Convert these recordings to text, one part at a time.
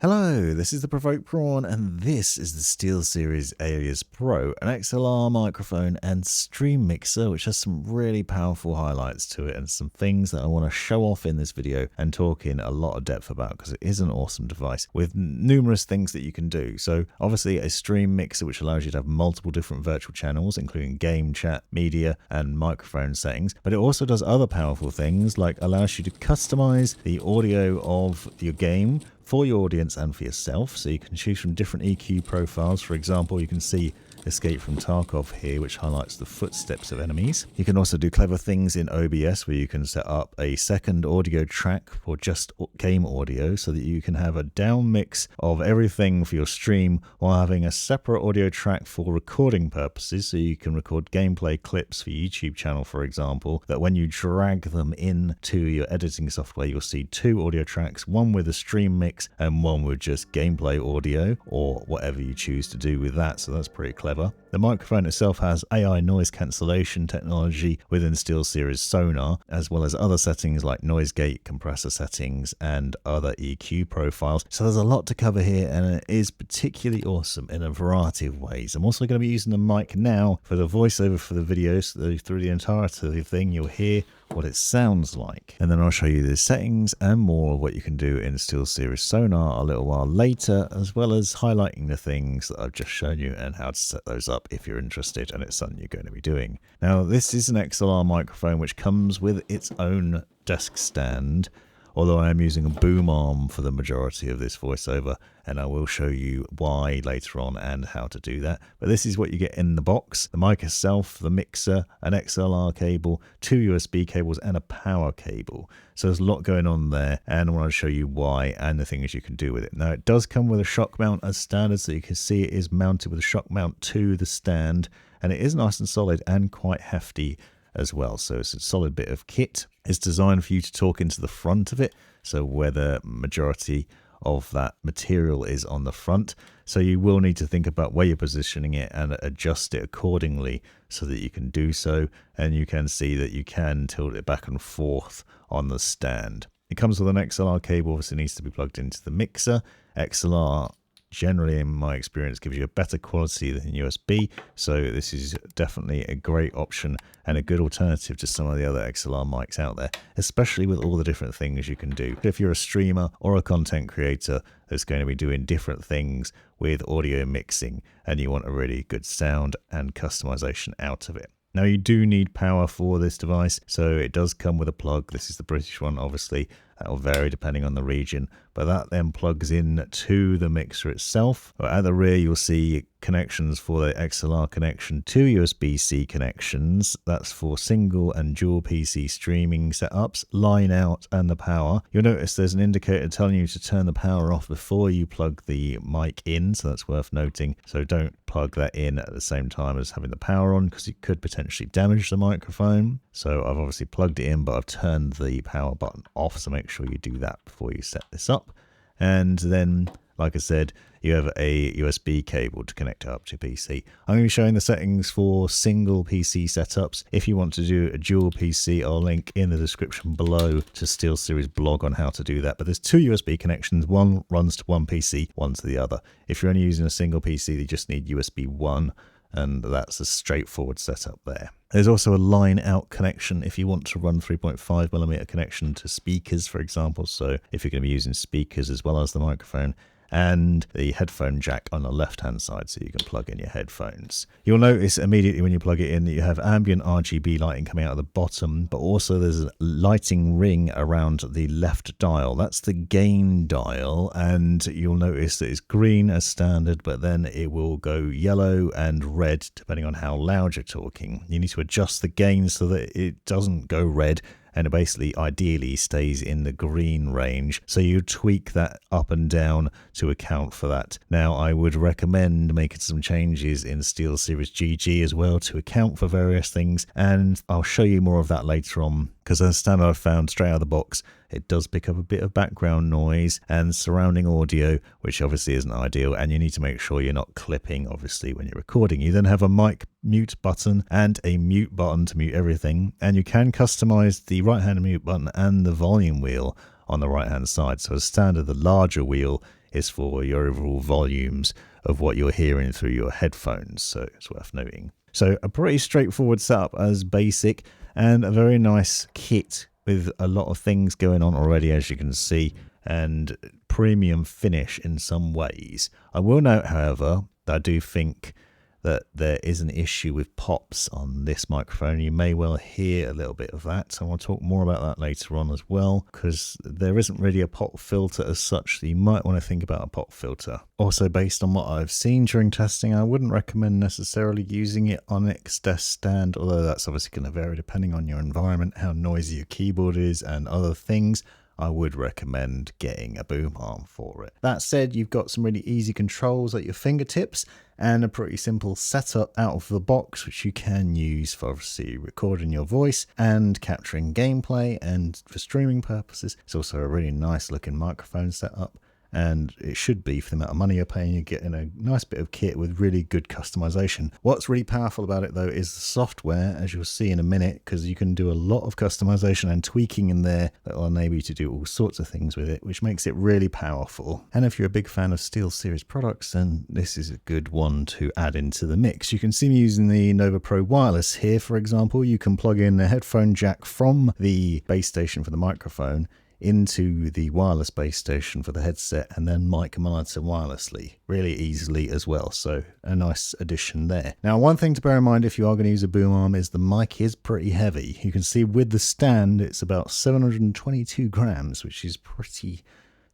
Hello, this is the Provoked Prawn, and this is the SteelSeries Alias Pro, an XLR microphone and stream mixer, which has some really powerful highlights to it and some things that I want to show off in this video and talk in a lot of depth about because it is an awesome device with numerous things that you can do. So obviously a stream mixer, which allows you to have multiple different virtual channels, including game, chat, media, and microphone settings. But it also does other powerful things, like allows you to customize the audio of your game for your audience and for yourself, so you can choose from different EQ profiles. For example, you can see Escape from Tarkov here, which highlights the footsteps of enemies. You can also do clever things in OBS where you can set up a second audio track for just game audio so that you can have a down mix of everything for your stream while having a separate audio track for recording purposes, so you can record gameplay clips for YouTube channel, for example, that when you drag them into your editing software, you'll see two audio tracks, one with a stream mix and one with just gameplay audio or whatever you choose to do with that. So that's pretty clever. The microphone itself has AI noise cancellation technology within SteelSeries sonar, as well as other settings like noise gate, compressor settings, and other EQ profiles. So there's a lot to cover here, and it is particularly awesome in a variety of ways. I'm also going to be using the mic now for the voiceover for the video, so through the entirety of the thing you'll hear what it sounds like, and then I'll show you the settings and more of what you can do in SteelSeries sonar a little while later, as well as highlighting the things that I've just shown you and how to set those up if you're interested and it's something you're going to be doing. Now, this is an XLR microphone which comes with its own desk stand, although I am using a boom arm for the majority of this voiceover, and I will show you why later on and how to do that. But this is what you get in the box: the mic itself, the mixer, an XLR cable, two USB cables, and a power cable. So there's a lot going on there, and I want to show you why and the things you can do with it. Now, it does come with a shock mount as standard, so you can see it is mounted with a shock mount to the stand, and it is nice and solid and quite hefty as well. So it's a solid bit of kit. It's designed for you to talk into the front of it, so where the majority of that material is on the front. So you will need to think about where you're positioning it and adjust it accordingly so that you can do so, and you can see that you can tilt it back and forth on the stand. It comes with an XLR cable, obviously needs to be plugged into the mixer. XLR generally, in my experience, gives you a better quality than USB, so this is definitely a great option and a good alternative to some of the other XLR mics out there, especially with all the different things you can do. If you're a streamer or a content creator that's going to be doing different things with audio mixing and you want a really good sound and customization out of it. Now, you do need power for this device, so it does come with a plug. This is the British one, obviously. That will vary depending on the region, but that then plugs in to the mixer itself. At the rear, you'll see connections for the XLR connection, two USB-C connections. That's for single and dual PC streaming setups, line out, and the power. You'll notice there's an indicator telling you to turn the power off before you plug the mic in, so that's worth noting. So don't plug that in at the same time as having the power on, because it could potentially damage the microphone. So I've obviously plugged it in, but I've turned the power button off, so make sure you do that before you set this up. And then, like I said, you have a USB cable to connect up to PC. I'm going to be showing the settings for single PC setups. If you want to do a dual PC, I'll link in the description below to SteelSeries blog on how to do that. But there's two USB connections. One runs to one PC, one to the other. If you're only using a single PC, you just need USB 1. And that's a straightforward setup there. There's also a line out connection if you want to run 3.5mm connection to speakers, for example. So if you're going to be using speakers as well as the microphone, and the headphone jack on the left hand side so you can plug in your headphones. You'll notice immediately when you plug it in that you have ambient RGB lighting coming out of the bottom, but also there's a lighting ring around the left dial. That's the gain dial, and you'll notice that it's green as standard, but then it will go yellow and red depending on how loud you're talking. You need to adjust the gain so that it doesn't go red, and it basically ideally stays in the green range. So you tweak that up and down to account for that. Now, I would recommend making some changes in SteelSeries GG as well to account for various things, and I'll show you more of that later on, because as standard I've found straight out of the box, it does pick up a bit of background noise and surrounding audio, which obviously isn't ideal, and you need to make sure you're not clipping, obviously, when you're recording. You then have a mic mute button and a mute button to mute everything, and you can customize the right-hand mute button and the volume wheel on the right-hand side. So as standard, the larger wheel is for your overall volumes of what you're hearing through your headphones, so it's worth noting. So a pretty straightforward setup as basic, and a very nice kit with a lot of things going on already, as you can see, and premium finish in some ways. I will note, however, that I do think that there is an issue with pops on this microphone. You may well hear a little bit of that, so I'll talk more about that later on as well, because there isn't really a pop filter as such, so you might want to think about a pop filter. Also, based on what I've seen during testing, I wouldn't recommend necessarily using it on its desk stand, although that's obviously going to vary depending on your environment, how noisy your keyboard is and other things. I would recommend getting a boom arm for it. That said, you've got some really easy controls at your fingertips and a pretty simple setup out of the box, which you can use for obviously recording your voice and capturing gameplay, and for streaming purposes. It's also a really nice looking microphone setup, and it should be, for the amount of money you're paying, you're getting a nice bit of kit with really good customization. What's really powerful about it though is the software, as you'll see in a minute, because you can do a lot of customization and tweaking in there that will enable you to do all sorts of things with it, which makes it really powerful. And if you're a big fan of SteelSeries products, then this is a good one to add into the mix. You can see me using the Nova Pro Wireless here, for example. You can plug in a headphone jack from the base station for the microphone into the wireless base station for the headset, and then mic monitor wirelessly really easily as well, so a nice addition there. Now, one thing to bear in mind if you are going to use a boom arm is the mic is pretty heavy. You can see with the stand it's about 722 grams, which is pretty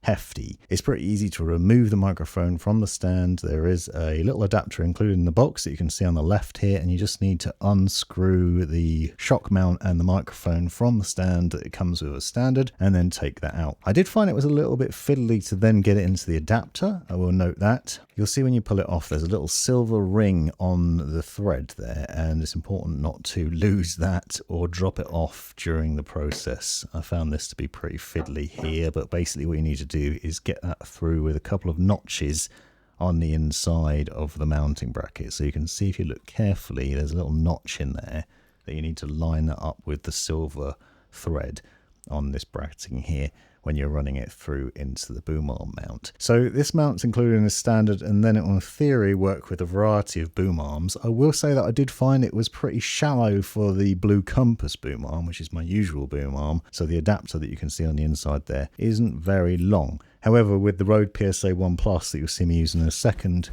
hefty. It's pretty easy to remove the microphone from the stand. There is a little adapter included in the box that you can see on the left here, and you just need to unscrew the shock mount and the microphone from the stand that it comes with as standard, and then take that out. I did find it was a little bit fiddly to then get it into the adapter. I will note that. You'll see when you pull it off, there's a little silver ring on the thread there, and it's important not to lose that or drop it off during the process. I found this to be pretty fiddly here, but basically what you need to do is get that through with a couple of notches on the inside of the mounting bracket. So you can see, if you look carefully, there's a little notch in there that you need to line that up with the silver thread on this bracketing here when you're running it through into the boom arm mount. So this mount's included in the standard, and then it will in theory work with a variety of boom arms. I will say that I did find it was pretty shallow for the Blue Compass boom arm, which is my usual boom arm, so the adapter that you can see on the inside there isn't very long. However, with the Rode PSA 1 Plus that you'll see me using in a second,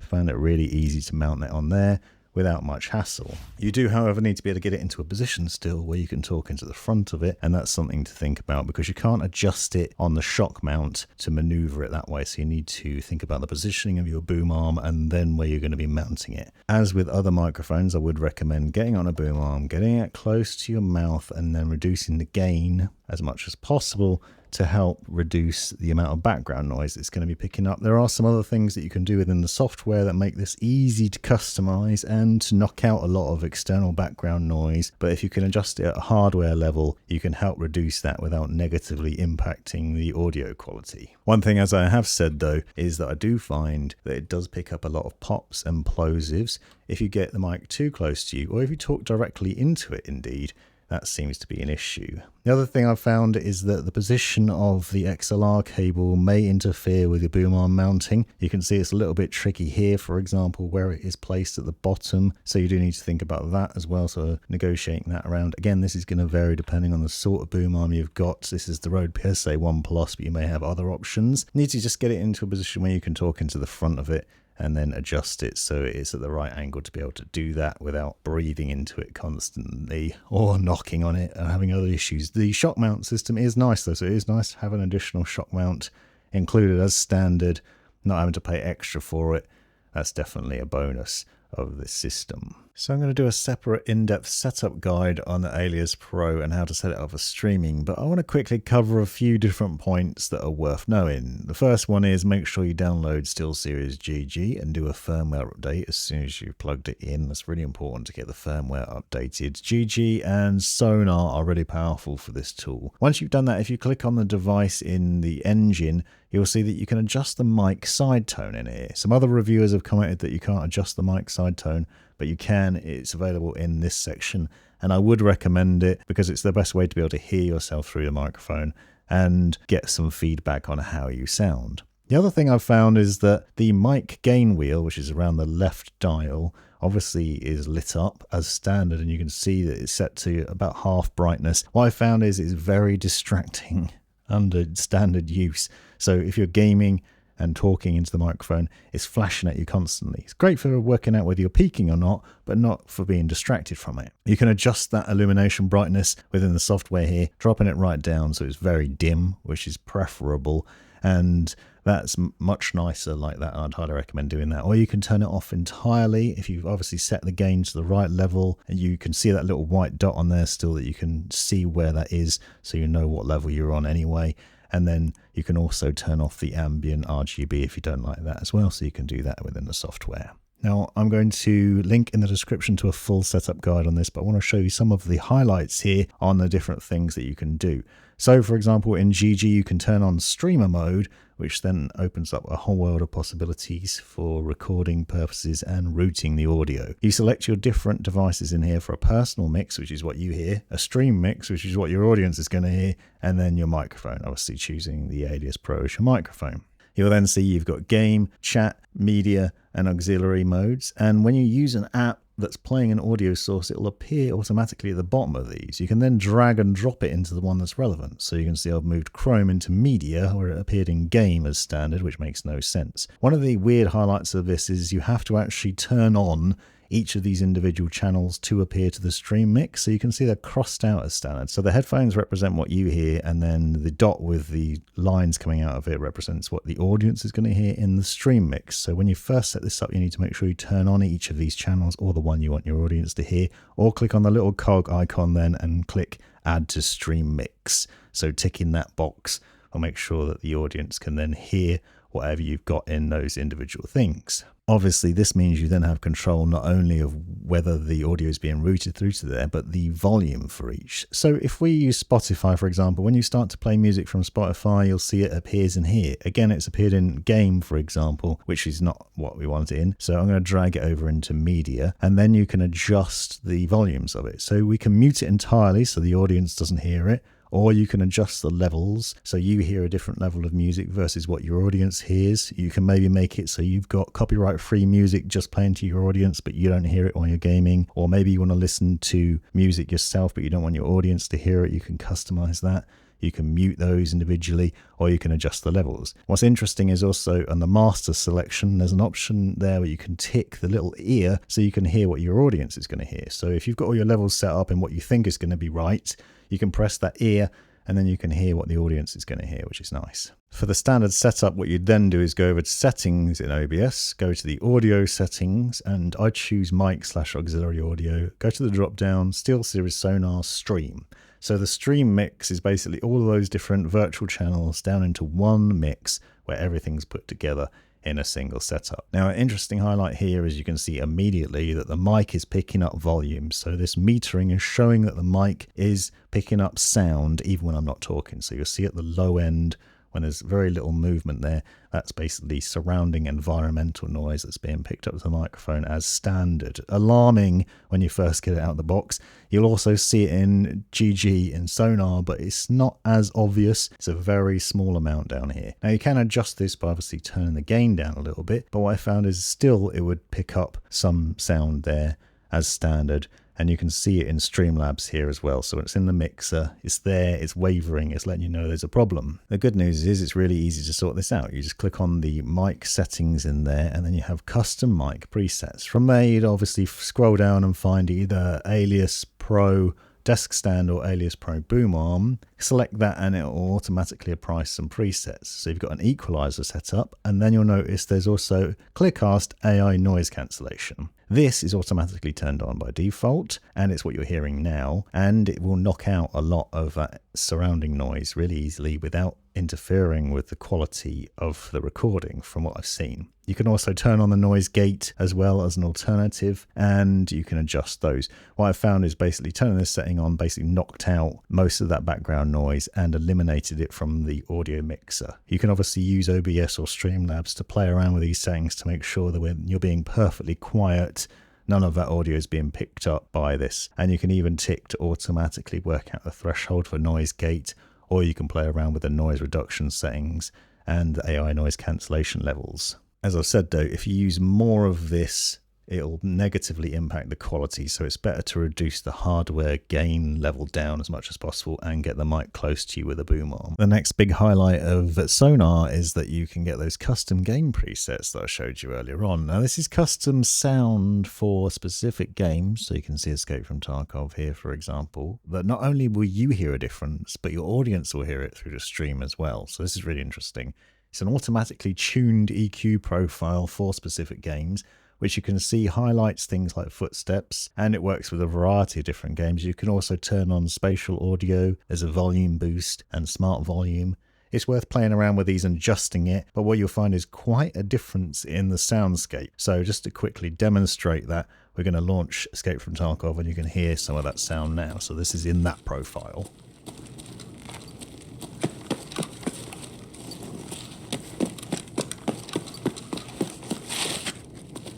I found it really easy to mount that on there without much hassle. You do, however, need to be able to get it into a position still where you can talk into the front of it, and that's something to think about because you can't adjust it on the shock mount to maneuver it that way, so you need to think about the positioning of your boom arm and then where you're going to be mounting it. As with other microphones, I would recommend getting on a boom arm, getting it close to your mouth, and then reducing the gain as much as possible to help reduce the amount of background noise it's going to be picking up. There are some other things that you can do within the software that make this easy to customize and to knock out a lot of external background noise, but if you can adjust it at a hardware level, you can help reduce that without negatively impacting the audio quality. One thing, as I have said though, is that I do find that it does pick up a lot of pops and plosives if you get the mic too close to you, or if you talk directly into it indeed. That seems to be an issue. The other thing I've found is that the position of the XLR cable may interfere with your boom arm mounting. You can see it's a little bit tricky here, for example, where it is placed at the bottom. So you do need to think about that as well. So negotiating that around. Again, this is going to vary depending on the sort of boom arm you've got. This is the Rode PSA 1 Plus, but you may have other options. You need to just get it into a position where you can talk into the front of it, and then adjust it so it's at the right angle to be able to do that without breathing into it constantly or knocking on it and having other issues. The shock mount system is nice though, so it is nice to have an additional shock mount included as standard, not having to pay extra for it. That's definitely a bonus of this system. So I'm going to do a separate in-depth setup guide on the Alias Pro and how to set it up for streaming, but I want to quickly cover a few different points that are worth knowing. The first one is make sure you download SteelSeries GG and do a firmware update as soon as you've plugged it in. That's really important to get the firmware updated. GG and sonar are really powerful for this tool. Once you've done that, if you click on the device in the engine, you'll see that you can adjust the mic side tone in here. Some other reviewers have commented that you can't adjust the mic side tone, but you can. It's available in this section, and I would recommend it because it's the best way to be able to hear yourself through the microphone and get some feedback on how you sound. The other thing I've found is that the mic gain wheel, which is around the left dial, obviously is lit up as standard, and you can see that it's set to about half brightness. What I found is it's very distracting under standard use. So if you're gaming and talking into the microphone, it's flashing at you constantly. It's great for working out whether you're peaking or not, but not for being distracted from it. You can adjust that illumination brightness within the software here, dropping it right down so it's very dim, which is preferable. And that's much nicer like that, and I'd highly recommend doing that. Or you can turn it off entirely if you've obviously set the gain to the right level, and you can see that little white dot on there still that you can see where that is, so you know what level you're on anyway. And then you can also turn off the ambient RGB if you don't like that as well, so you can do that within the software. Now, I'm going to link in the description to a full setup guide on this, but I want to show you some of the highlights here on the different things that you can do. So, for example, in GG, you can turn on streamer mode, which then opens up a whole world of possibilities for recording purposes and routing the audio. You select your different devices in here for a personal mix, which is what you hear, a stream mix, which is what your audience is going to hear, and then your microphone, obviously choosing the Alias Pro as your microphone. You'll then see you've got game, chat, media, and auxiliary modes. And when you use an app that's playing an audio source, it'll appear automatically at the bottom of these. You can then drag and drop it into the one that's relevant. So you can see I've moved Chrome into media, where it appeared in game as standard, which makes no sense. One of the weird highlights of this is you have to actually turn on each of these individual channels to appear to the stream mix. So you can see they're crossed out as standard. So the headphones represent what you hear, and then the dot with the lines coming out of it represents what the audience is going to hear in the stream mix. So when you first set this up, you need to make sure you turn on each of these channels, or the one you want your audience to hear, or click on the little cog icon then and click add to stream mix. So ticking that box will make sure that the audience can then hear whatever you've got in those individual things. Obviously, this means you then have control not only of whether the audio is being routed through to there, but the volume for each. So if we use Spotify, for example, when you start to play music from Spotify, you'll see it appears in here. Again, it's appeared in game, for example, which is not what we want it in. So I'm going to drag it over into media, and then you can adjust the volumes of it. So we can mute it entirely so the audience doesn't hear it, or you can adjust the levels so you hear a different level of music versus what your audience hears. You can maybe make it so you've got copyright-free music just playing to your audience, but you don't hear it while you're gaming. Or maybe you want to listen to music yourself, but you don't want your audience to hear it. You can customize that. You can mute those individually, or you can adjust the levels. What's interesting is also on the master selection, there's an option there where you can tick the little ear so you can hear what your audience is going to hear. So if you've got all your levels set up and what you think is going to be right, you can press that ear, and then you can hear what the audience is going to hear, which is nice. For the standard setup, what you'd then do is go over to settings in OBS, go to the audio settings, and I choose mic/auxiliary audio, go to the drop down, SteelSeries Sonar Stream. So the stream mix is basically all of those different virtual channels down into one mix where everything's put together in a single setup. Now, an interesting highlight here is you can see immediately that the mic is picking up volume. So this metering is showing that the mic is picking up sound even when I'm not talking. So you'll see at the low end, when there's very little movement there, that's basically surrounding environmental noise that's being picked up to the microphone as standard. Alarming when you first get it out of the box. You'll also see it in GG in Sonar, but it's not as obvious. It's a very small amount down here. Now you can adjust this by obviously turning the gain down a little bit, but what I found is still it would pick up some sound there as standard. And you can see it in Streamlabs here as well. So it's in the mixer, it's there, it's wavering, it's letting you know there's a problem. The good news is it's really easy to sort this out. You just click on the mic settings in there, and then you have custom mic presets. From there, you'd obviously scroll down and find either Alias Pro desk stand or Alias Pro boom arm. Select that and it will automatically apply some presets. So you've got an equalizer set up, and then you'll notice there's also Clearcast AI noise cancellation. This is automatically turned on by default, and it's what you're hearing now, and it will knock out a lot of that surrounding noise really easily without interfering with the quality of the recording from what I've seen. You can also turn on the noise gate as well as an alternative, and you can adjust those. What I've found is basically turning this setting on basically knocked out most of that background noise and eliminated it from the audio mixer. You can obviously use OBS or Streamlabs to play around with these settings to make sure that when you're being perfectly quiet, none of that audio is being picked up by this. And you can even tick to automatically work out the threshold for noise gate, or you can play around with the noise reduction settings and the AI noise cancellation levels. As I said though, if you use more of this, it'll negatively impact the quality, so it's better to reduce the hardware gain level down as much as possible and get the mic close to you with a boom arm. The next big highlight of Sonar is that you can get those custom game presets that I showed you earlier on. Now this is custom sound for specific games, so you can see Escape from Tarkov here for example, that not only will you hear a difference, but your audience will hear it through the stream as well, so this is really interesting. It's an automatically tuned EQ profile for specific games, which you can see highlights things like footsteps, and it works with a variety of different games. You can also turn on spatial audio as a volume boost and smart volume. It's worth playing around with these and adjusting it, but what you'll find is quite a difference in the soundscape. So just to quickly demonstrate that, we're going to launch Escape from Tarkov and you can hear some of that sound now. So this is in that profile.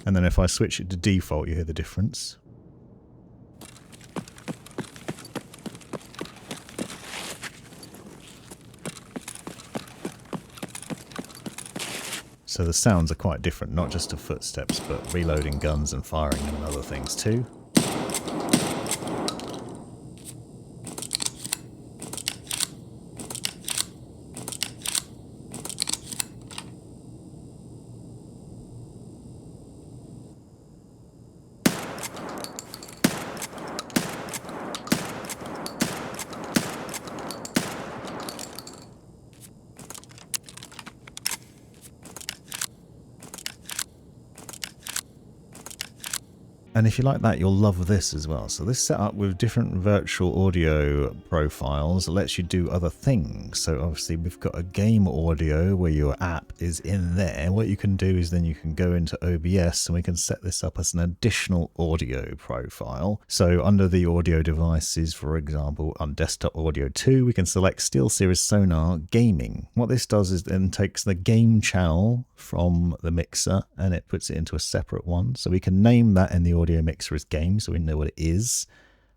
And then if I switch it to default, you hear the difference. So the sounds are quite different, not just to footsteps, but reloading guns and firing them and other things too. And if you like that, you'll love this as well. So this setup with different virtual audio profiles lets you do other things. So obviously we've got a game audio where your app is in there. What you can do is then you can go into OBS and we can set this up as an additional audio profile. So under the audio devices, for example, on desktop audio 2, we can select SteelSeries Sonar Gaming. What this does is then takes the game channel from the mixer and it puts it into a separate one. So we can name that in the audio mixer as game, so we know what it is.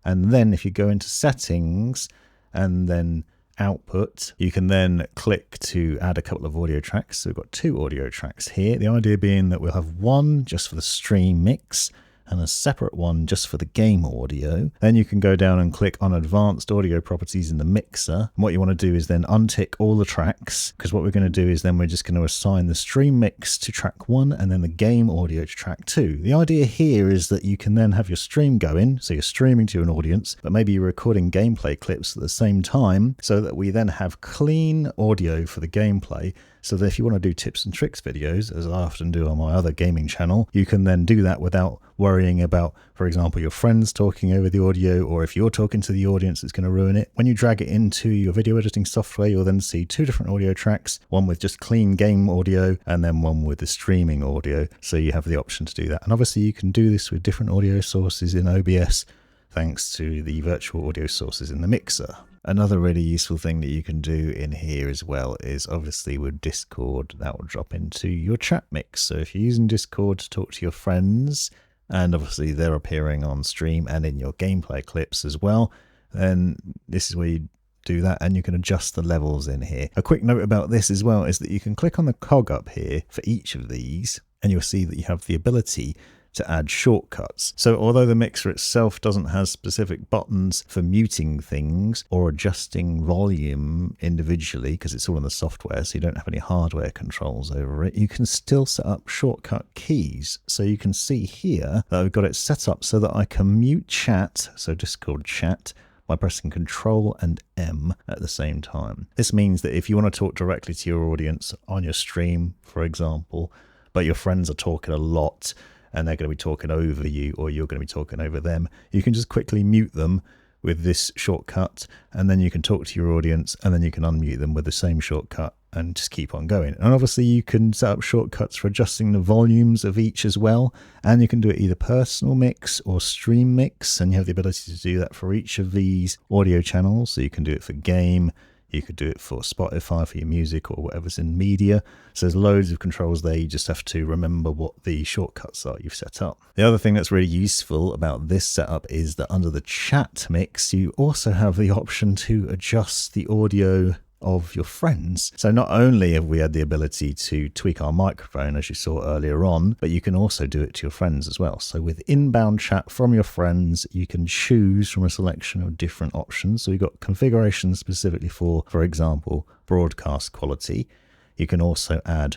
And then if you go into settings and then output, you can then click to add a couple of audio tracks. So we've got 2 audio tracks here. The idea being that we'll have one just for the stream mix and a separate one just for the game audio. Then you can go down and click on advanced audio properties in the mixer. And what you want to do is then untick all the tracks, because what we're going to do is then we're just going to assign the stream mix to track 1 and then the game audio to track 2. The idea here is that you can then have your stream going, so you're streaming to an audience, but maybe you're recording gameplay clips at the same time, so that we then have clean audio for the gameplay. So that if you want to do tips and tricks videos, as I often do on my other gaming channel, you can then do that without worrying about, for example, your friends talking over the audio, or if you're talking to the audience, it's going to ruin it. When you drag it into your video editing software, you'll then see 2 different audio tracks, one with just clean game audio and then one with the streaming audio. So you have the option to do that. And obviously you can do this with different audio sources in OBS, thanks to the virtual audio sources in the mixer. Another really useful thing that you can do in here as well is obviously with Discord, that will drop into your chat mix. So if you're using Discord to talk to your friends, and obviously they're appearing on stream and in your gameplay clips as well, then this is where you do that, and you can adjust the levels in here. A quick note about this as well is that you can click on the cog up here for each of these, and you'll see that you have the ability to add shortcuts. So although the mixer itself doesn't have specific buttons for muting things or adjusting volume individually, because it's all in the software, so you don't have any hardware controls over it, you can still set up shortcut keys. So you can see here that I've got it set up so that I can mute chat, so Discord chat, by pressing Control and M at the same time. This means that if you want to talk directly to your audience on your stream, for example, but your friends are talking a lot, and they're going to be talking over you, or you're going to be talking over them, you can just quickly mute them with this shortcut, and then you can talk to your audience, and then you can unmute them with the same shortcut and just keep on going. And obviously you can set up shortcuts for adjusting the volumes of each as well, and you can do it either personal mix or stream mix, and you have the ability to do that for each of these audio channels. So you can do it for game, you could do it for Spotify, for your music, or whatever's in media. So there's loads of controls there. You just have to remember what the shortcuts are you've set up. The other thing that's really useful about this setup is that under the chat mix, you also have the option to adjust the audio of your friends. So not only have we had the ability to tweak our microphone, as you saw earlier on, but you can also do it to your friends as well. So with inbound chat from your friends, you can choose from a selection of different options. So we've got configurations specifically for example, broadcast quality. You can also add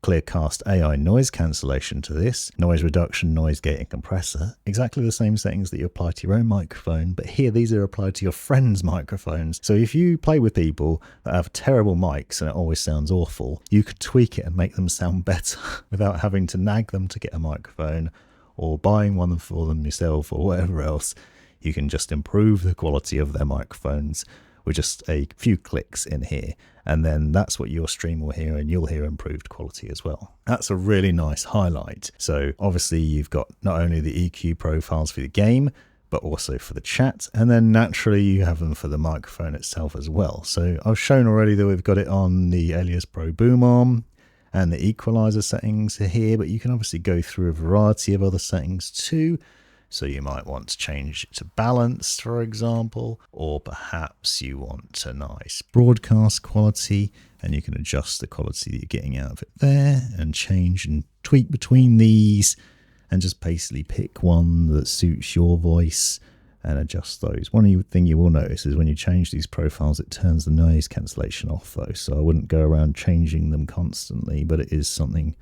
Clearcast AI noise cancellation to this, noise reduction, noise gate and compressor, exactly the same settings that you apply to your own microphone, but here these are applied to your friends' microphones. So if you play with people that have terrible mics and it always sounds awful, you could tweak it and make them sound better without having to nag them to get a microphone or buying one for them yourself or whatever else. You can just improve the quality of their microphones with just a few clicks in here, and then that's what your stream will hear, and you'll hear improved quality as well. That's a really nice highlight. So obviously you've got not only the EQ profiles for the game, but also for the chat, and then naturally you have them for the microphone itself as well. So I've shown already that we've got it on the Alias Pro boom arm and the equalizer settings are here, but you can obviously go through a variety of other settings too. So you might want to change it to balance, for example, or perhaps you want a nice broadcast quality, and you can adjust the quality that you're getting out of it there and change and tweak between these and just basically pick one that suits your voice and adjust those. One thing you will notice is when you change these profiles, it turns the noise cancellation off though. So I wouldn't go around changing them constantly, but it is something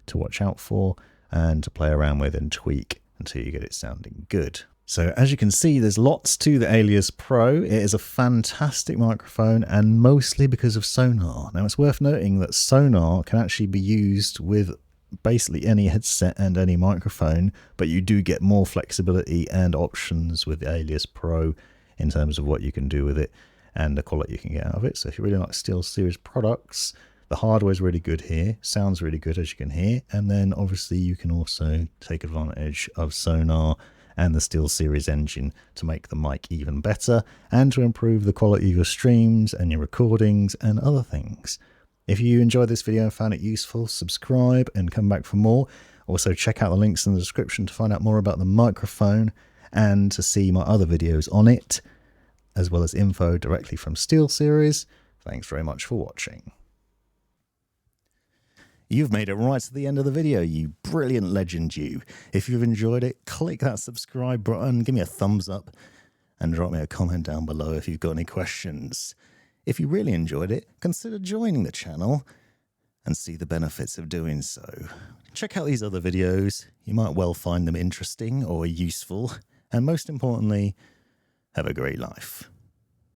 to watch out for and to play around with and tweak until you get it sounding good. So as you can see, there's lots to the Alias Pro. It is a fantastic microphone, and mostly because of sonar. Now it's worth noting that sonar can actually be used with basically any headset and any microphone, but you do get more flexibility and options with the Alias Pro in terms of what you can do with it and the quality you can get out of it. So if you really like SteelSeries products, the hardware is really good here, sounds really good as you can hear, and then obviously you can also take advantage of sonar and the SteelSeries engine to make the mic even better and to improve the quality of your streams and your recordings and other things. If you enjoyed this video and found it useful, subscribe and come back for more. Also check out the links in the description to find out more about the microphone and to see my other videos on it, as well as info directly from SteelSeries. Thanks very much for watching. You've made it right to the end of the video, you brilliant legend you. If you've enjoyed it, click that subscribe button, give me a thumbs up, and drop me a comment down below if you've got any questions. If you really enjoyed it, consider joining the channel and see the benefits of doing so. Check out these other videos, you might well find them interesting or useful, and most importantly, have a great life.